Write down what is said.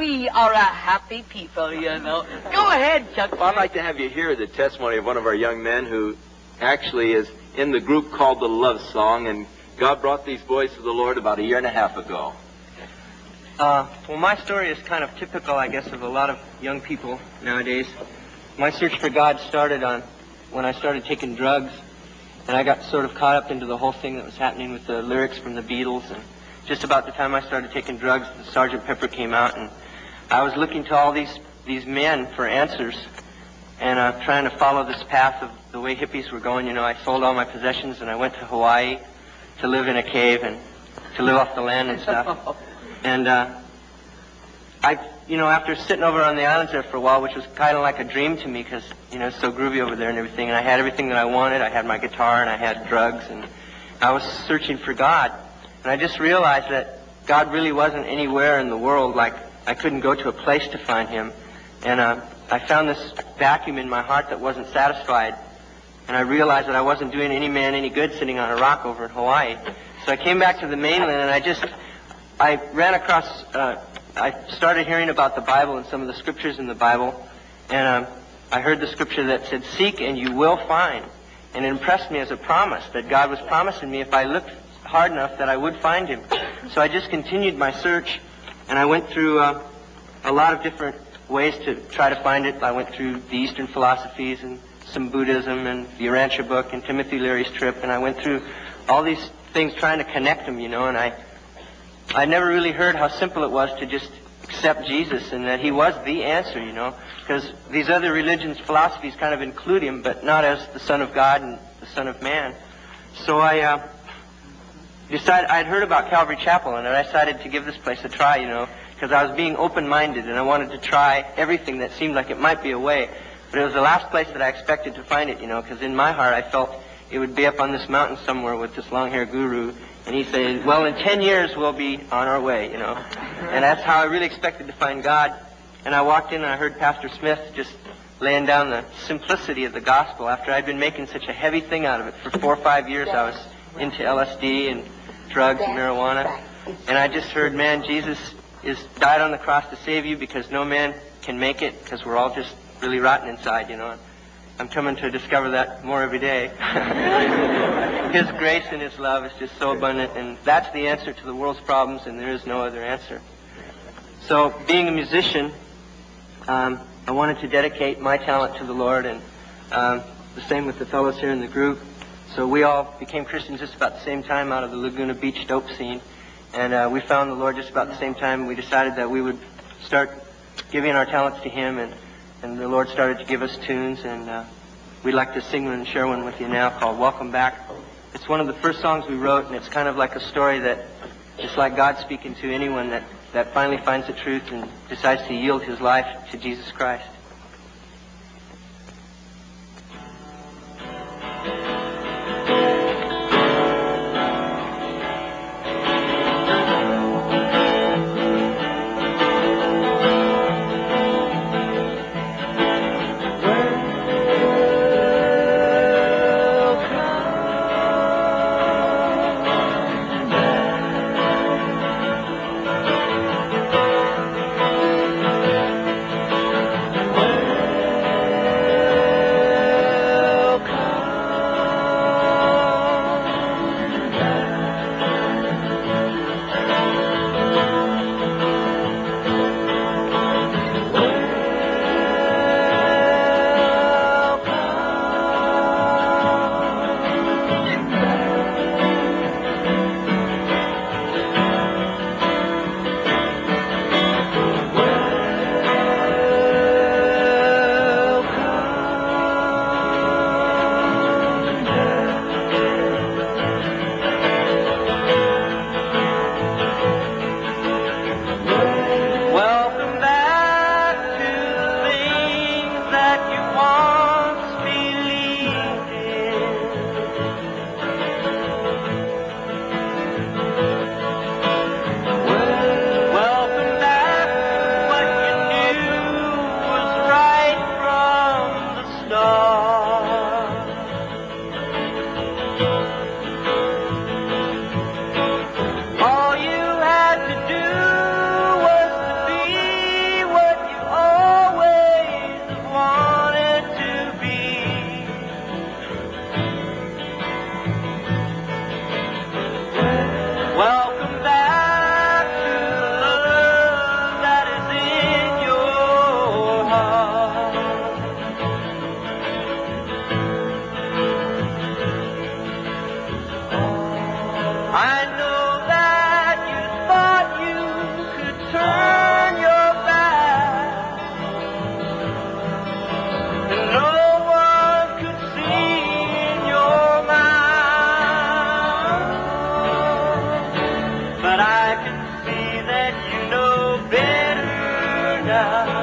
we are a happy people, you know. Go ahead, Chuck. Well, I'd like to have you hear the testimony of one of our young men who actually is in the group called the Love Song, and God brought these boys to the Lord about 1.5 years ago. Well, my story is kind of typical, I guess, of a lot of young people nowadays. My search for God started when I started taking drugs, and I got sort of caught up into the whole thing that was happening with the lyrics from the Beatles. And just about the time I started taking drugs, the Sgt. Pepper came out, and I was looking to all these men for answers, and trying to follow this path of the way hippies were going. You know, I sold all my possessions, and I went to Hawaii to live in a cave and to live off the land and stuff. And after sitting over on the islands there for a while, which was kind of like a dream to me because, it's so groovy over there and everything, and I had everything that I wanted. I had my guitar and I had drugs, and I was searching for God. And I just realized that God really wasn't anywhere in the world. Like, I couldn't go to a place to find him. And I found this vacuum in my heart that wasn't satisfied. And I realized that I wasn't doing any man any good sitting on a rock over in Hawaii. So I came back to the mainland, and I ran across, I started hearing about the Bible and some of the scriptures in the Bible, and I heard the scripture that said, "Seek and you will find." And it impressed me as a promise that God was promising me if I looked hard enough that I would find him. So I just continued my search, and I went through a lot of different ways to try to find it. I went through the Eastern philosophies and some Buddhism and the Urantia book and Timothy Leary's trip, and I went through all these things trying to connect them, and I never really heard how simple it was to just accept Jesus and that he was the answer, because these other religions, philosophies kind of include him, but not as the Son of God and the Son of Man. So I decided, I'd heard about Calvary Chapel, and I decided to give this place a try, because I was being open-minded, and I wanted to try everything that seemed like it might be a way. But it was the last place that I expected to find it, because in my heart I felt it would be up on this mountain somewhere with this long-haired guru. And he said, well, in 10 years we'll be on our way, And that's how I really expected to find God. And I walked in and I heard Pastor Smith just laying down the simplicity of the gospel. After I'd been making such a heavy thing out of it for 4 or 5 years, I was into LSD and drugs and marijuana. And I just heard, man, Jesus died on the cross to save you because no man can make it because we're all just really rotten inside, I'm coming to discover that more every day. His grace and his love is just so abundant, and that's the answer to the world's problems, and there is no other answer. So, being a musician, I wanted to dedicate my talent to the Lord, and the same with the fellows here in the group. So we all became Christians just about the same time out of the Laguna Beach dope scene, and we found the Lord just about the same time. We decided that we would start giving our talents to him, and the Lord started to give us tunes, and we'd like to sing one and share one with you now called Welcome Back. It's one of the first songs we wrote, and it's kind of like a story that it's like God speaking to anyone that finally finds the truth and decides to yield his life to Jesus Christ. da.